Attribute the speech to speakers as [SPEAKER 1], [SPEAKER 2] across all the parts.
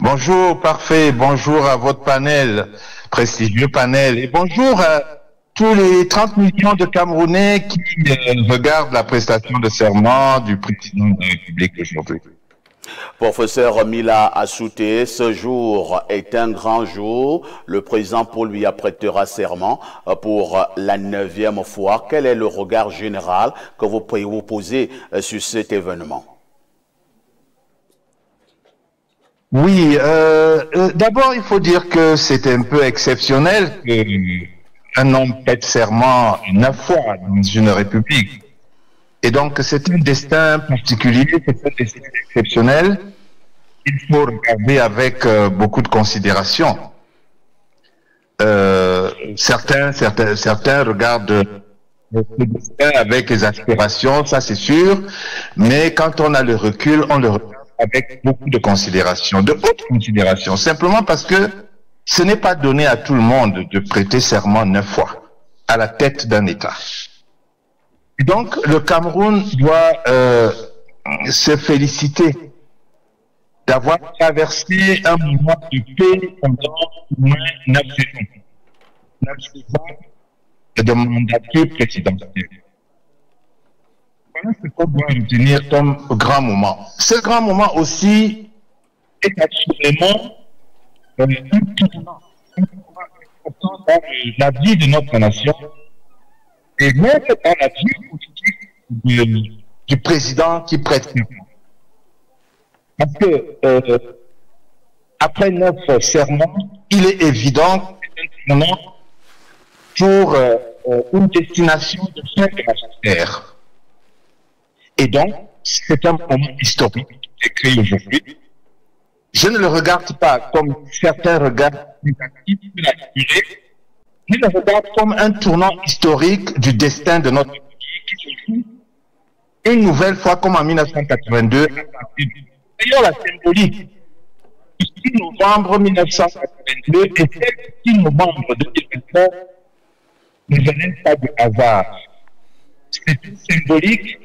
[SPEAKER 1] Bonjour, parfait. Bonjour à votre panel, prestigieux panel. Et bonjour à tous les 30 millions de Camerounais qui regardent la prestation de serment du président de la République aujourd'hui.
[SPEAKER 2] Professeur Mila Assouté, ce jour est un grand jour. Le président Paul lui apprêtera serment pour la 9e fois. Quel est le regard général que vous pouvez vous poser sur cet événement?
[SPEAKER 1] Oui, d'abord il faut dire que c'est un peu exceptionnel qu'un homme prête serment 9 fois dans une république. Et donc c'est un destin particulier, c'est un destin exceptionnel. Il faut regarder avec beaucoup de considération. Certains regardent le destin avec des aspirations, ça c'est sûr, mais quand on a le recul, on le regarde avec beaucoup de considération, de haute considération, simplement parce que ce n'est pas donné à tout le monde de prêter serment 9 fois à la tête d'un État. Et donc le Cameroun doit se féliciter d'avoir traversé un moment de paix pendant au moins 9 saisons. 9 saisons de mandature présidentielle. Voilà ce qu'on doit retenir comme grand moment. Ce grand moment aussi est assurément un tournant important dans la vie de notre nation et même dans la vie politique du président qui prête serment. Parce que après 9 serments, il est évident que c'est un tournant pour une destination de fin de la terre. Et donc, c'est un moment historique qui est créé aujourd'hui. Je ne le regarde pas comme certains regardent négatif de la durée, je le regarde comme un tournant historique du destin de notre pays qui se joue une nouvelle fois comme en 1982 D'ailleurs, la symbolique du 6 novembre 1982 et celle du 6 novembre 2024 ne viennent pas de hasard. C'est une symbolique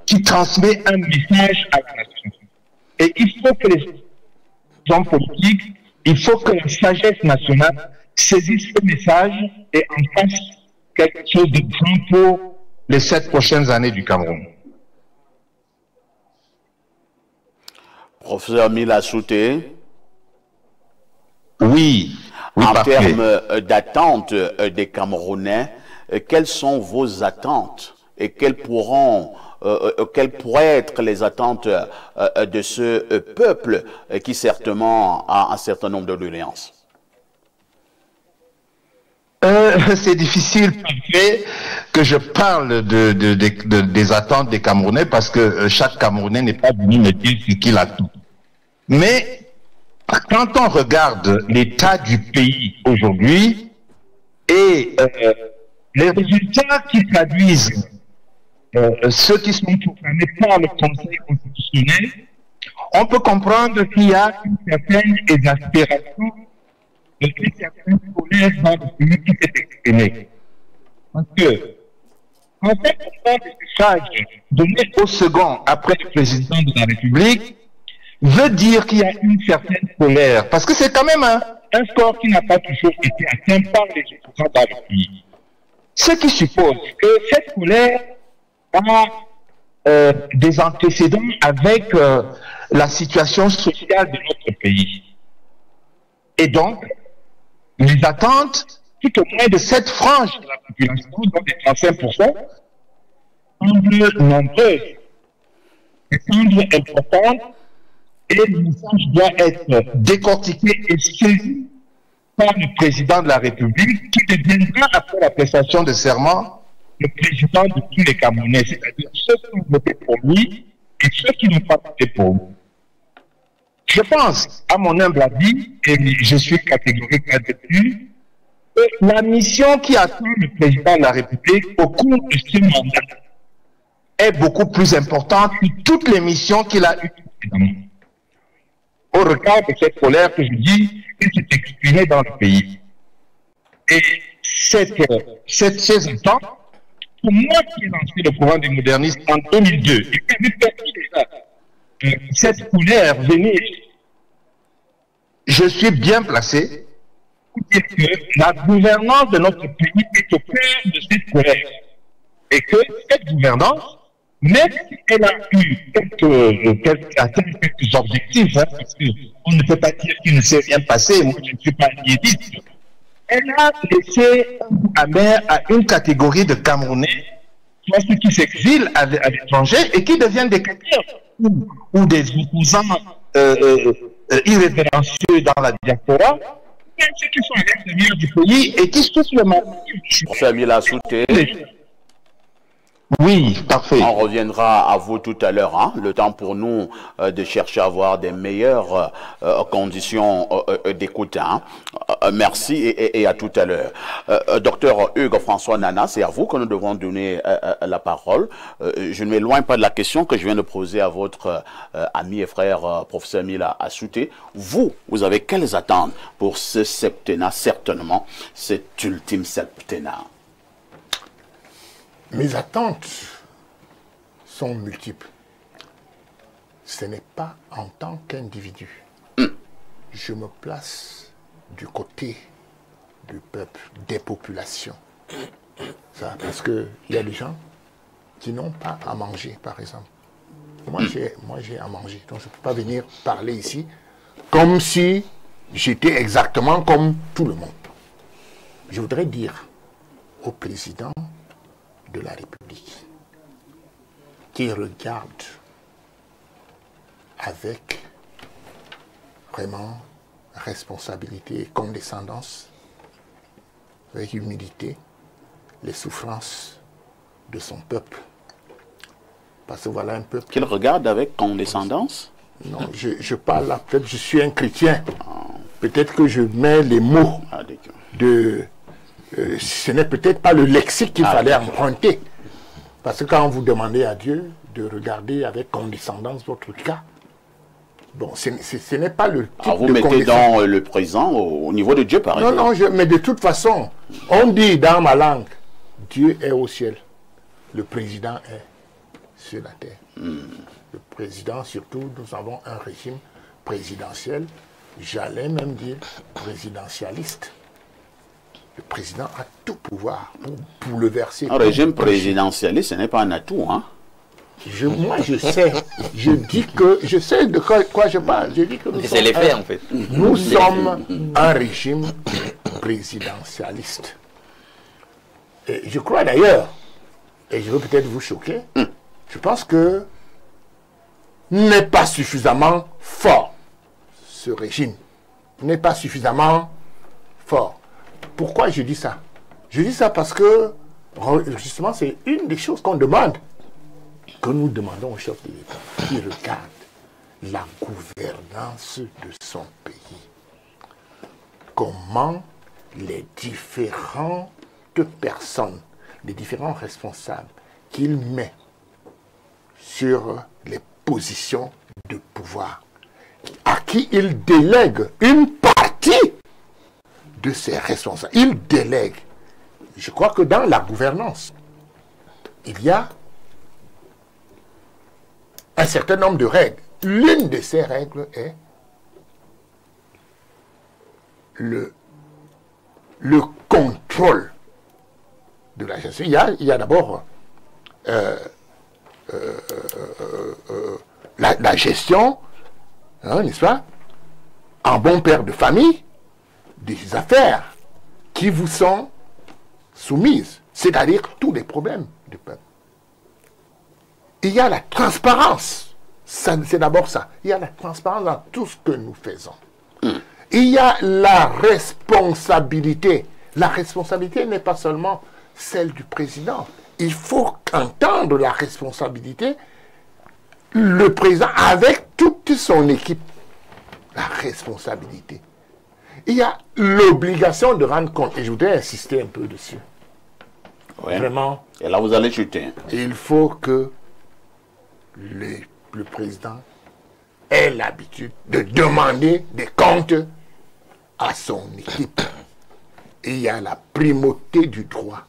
[SPEAKER 1] qui transmet un message à la nation. Et il faut que les hommes politiques, il faut que la sagesse nationale saisisse ce message et en fasse quelque chose de grand pour les 7 prochaines années du Cameroun.
[SPEAKER 2] Professeur Mila Souté.
[SPEAKER 1] Oui,
[SPEAKER 2] en termes d'attente des Camerounais, quelles sont vos attentes et quelles pourraient être les attentes de ce peuple qui certainement a un certain nombre de doléances?
[SPEAKER 1] C'est difficile que je parle des attentes des Camerounais parce que chaque Camerounais n'est pas venu me dire ce qu'il attend. Mais quand on regarde l'état du pays aujourd'hui et les résultats qui traduisent ceux qui sont proclamés par le Conseil constitutionnel, on peut comprendre qu'il y a une certaine exaspération et une certaine colère dans le pays qui s'est exprimée. Parce que, en fait, le message donné au second après le président de la République veut dire qu'il y a une certaine colère. Parce que c'est quand même un score qui n'a pas toujours été atteint par les opposants dans le pays. Ce qui suppose que cette colère a des antécédents avec la situation sociale de notre pays. Et donc, les attentes, tout au moins de cette frange de la population, dont les 35%, semblent nombreuses, et semblent importantes, et le message doit être décortiqué et saisi par le président de la République, qui deviendra, après la prestation de serment, le président de tous les Camerounais, c'est-à-dire ceux qui ont voté pour lui et ceux qui n'ont pas voté pour lui. Je pense, à mon humble avis, et je suis catégorique là-dessus, que la mission qui attend le président de la République au cours de ce mandat est beaucoup plus importante que toutes les missions qu'il a eues précédemment. Au regard de cette colère que je dis, qui s'est exprimée dans le pays. Et ces attentes, pour moi qui ai lancé le courant des modernistes en 2002, et qui avait permis déjà cette colère venir je suis bien placé pour dire que la gouvernance de notre pays est au cœur de cette colère. Et que cette gouvernance, même si elle a eu quelques objectifs, hein, parce qu'on ne peut pas dire qu'il ne s'est rien passé, moi je ne suis pas un niaisiste, elle a laissé un goût amer à une catégorie de Camerounais, soit ceux qui s'exilent à l'étranger et qui deviennent des caqueurs ou des opposants irrévérencieux dans la diaspora, même ceux qui sont à l'extérieur du pays et qui souffrent le mal.
[SPEAKER 2] Professeur Mila Souté.
[SPEAKER 1] Oui, parfait.
[SPEAKER 2] On reviendra à vous tout à l'heure. Hein? Le temps pour nous de chercher à avoir des meilleures conditions d'écoute. Hein? Merci et à tout à l'heure. Docteur Hugues François Nana, c'est à vous que nous devons donner la parole. Je ne m'éloigne pas de la question que je viens de poser à votre ami et frère professeur Mila Souté. Vous avez quelles attentes pour ce septennat, certainement cet ultime septennat?
[SPEAKER 3] Mes attentes sont multiples. Ce n'est pas en tant qu'individu. Je me place du côté du peuple, des populations. Ça, parce qu'il y a des gens qui n'ont pas à manger, par exemple. Moi, j'ai à manger. Donc, je ne peux pas venir parler ici comme si j'étais exactement comme tout le monde. Je voudrais dire au président de la République qui regarde avec vraiment responsabilité et condescendance, avec humilité, les souffrances de son peuple. Parce que voilà un peuple...
[SPEAKER 2] Qu'il regarde avec condescendance?
[SPEAKER 3] Non, je parle là, peut-être je suis un chrétien. Peut-être que je mets les mots de... ce n'est peut-être pas le lexique qu'il fallait emprunter. Parce que quand vous demandez à Dieu de regarder avec condescendance votre cas, bon, ce n'est pas le type
[SPEAKER 2] vous
[SPEAKER 3] de
[SPEAKER 2] mettez dans le présent au niveau de Dieu, par exemple.
[SPEAKER 3] Non, mais de toute façon, on dit dans ma langue, Dieu est au ciel, le président est sur la terre. Le président, surtout, nous avons un régime présidentiel, j'allais même dire présidentialiste. Le président a tout pouvoir pour bouleverser.
[SPEAKER 2] Un régime présidentialiste, ce n'est pas un atout, hein?
[SPEAKER 3] Moi, je sais. Je sais de quoi je parle. Je dis que
[SPEAKER 4] c'est les faits, en fait.
[SPEAKER 3] Nous sommes un régime présidentialiste. Et je crois d'ailleurs, et je veux peut-être vous choquer, je pense que n'est pas suffisamment fort. Ce régime n'est pas suffisamment fort. Pourquoi je dis ça? Je dis ça parce que, justement, c'est une des choses qu'on demande, que nous demandons au chef de l'État, qui regarde la gouvernance de son pays. Comment les différentes personnes, les différents responsables qu'il met sur les positions de pouvoir, à qui il délègue une partie de ses responsables. Il délègue. Je crois que dans la gouvernance, il y a un certain nombre de règles. L'une de ces règles est le contrôle de la gestion. Il y a d'abord la gestion, hein, n'est-ce pas, en bon père de famille, des affaires qui vous sont soumises, c'est-à-dire tous les problèmes du peuple. Il y a la transparence, c'est d'abord ça. Il y a la transparence dans tout ce que nous faisons. Il y a la responsabilité. La responsabilité n'est pas seulement celle du président. Il faut entendre la responsabilité, le président avec toute son équipe. La responsabilité. Il y a l'obligation de rendre compte. Et je voudrais insister un peu dessus.
[SPEAKER 2] Ouais.
[SPEAKER 3] Vraiment.
[SPEAKER 2] Et là, vous allez chuter.
[SPEAKER 3] Il faut que le président ait l'habitude de demander des comptes à son équipe. Et il y a la primauté du droit.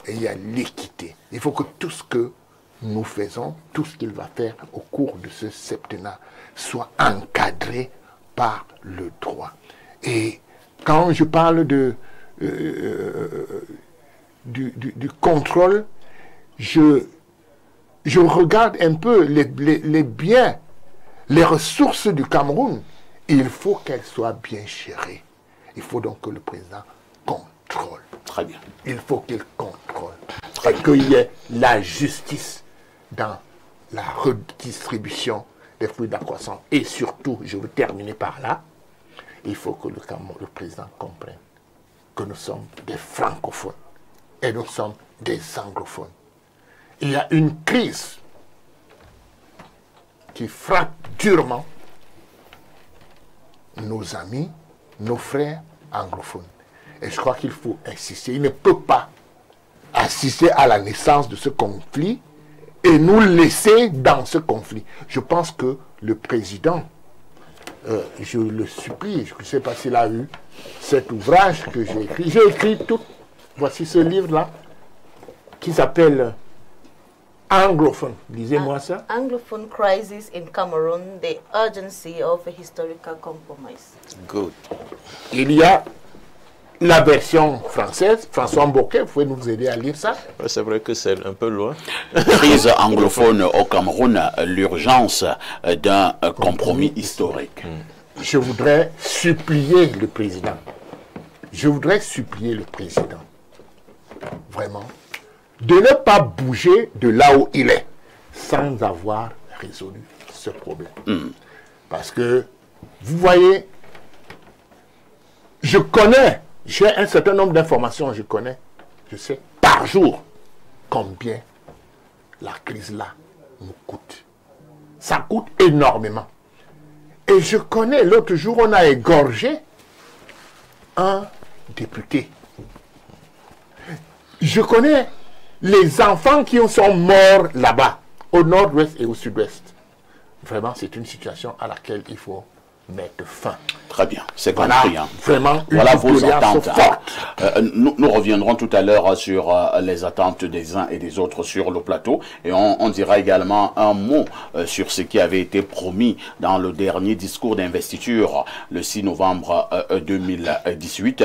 [SPEAKER 3] Et il y a l'équité. Il faut que tout ce que nous faisons, tout ce qu'il va faire au cours de ce septennat, soit encadré par le droit. Et quand je parle du contrôle, je regarde un peu les biens, les ressources du Cameroun. Il faut qu'elles soient bien gérées. Il faut donc que le président contrôle.
[SPEAKER 2] Très bien.
[SPEAKER 3] Il faut qu'il contrôle. Et qu'il y ait la justice dans la redistribution des fruits de la croissance. Et surtout, je veux terminer par là, il faut que le président comprenne que nous sommes des francophones et nous sommes des anglophones. Il y a une crise qui frappe durement nos amis, nos frères anglophones. Et je crois qu'il faut insister. Il ne peut pas assister à la naissance de ce conflit et nous laisser dans ce conflit. Je pense que le président, je le supplie, je ne sais pas s'il a eu cet ouvrage que j'ai écrit. J'ai écrit tout. Voici ce livre-là qui s'appelle Anglophone. Lisez-moi ça.
[SPEAKER 4] Anglophone Crisis in Cameroon, the Urgency of a Historical Compromise.
[SPEAKER 2] Good.
[SPEAKER 3] Il y a la version française. François Mboké, vous pouvez nous aider à lire ça?
[SPEAKER 5] C'est vrai que c'est un peu loin.
[SPEAKER 2] Crise anglophone au Cameroun, l'urgence d'un compromis historique.
[SPEAKER 3] Je voudrais supplier le président. Je voudrais supplier le président, vraiment, de ne pas bouger de là où il est sans avoir résolu ce problème. Parce que, vous voyez, je connais, j'ai un certain nombre d'informations, je sais, par jour, combien la crise là nous coûte. Ça coûte énormément. Et je connais, l'autre jour, on a égorgé un député. Je connais les enfants qui sont morts là-bas, au nord-ouest et au sud-ouest. Vraiment, c'est une situation à laquelle il faut mettre fin.
[SPEAKER 2] Très bien, c'est
[SPEAKER 3] Voilà,
[SPEAKER 2] compris. Hein.
[SPEAKER 3] vraiment,
[SPEAKER 2] Voilà vos attentes.
[SPEAKER 3] forte.
[SPEAKER 2] Nous reviendrons tout à l'heure sur les attentes des uns et des autres sur le plateau. Et on dira également un mot sur ce qui avait été promis dans le dernier discours d'investiture le 6 novembre 2018.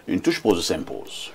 [SPEAKER 2] Une touche pause s'impose.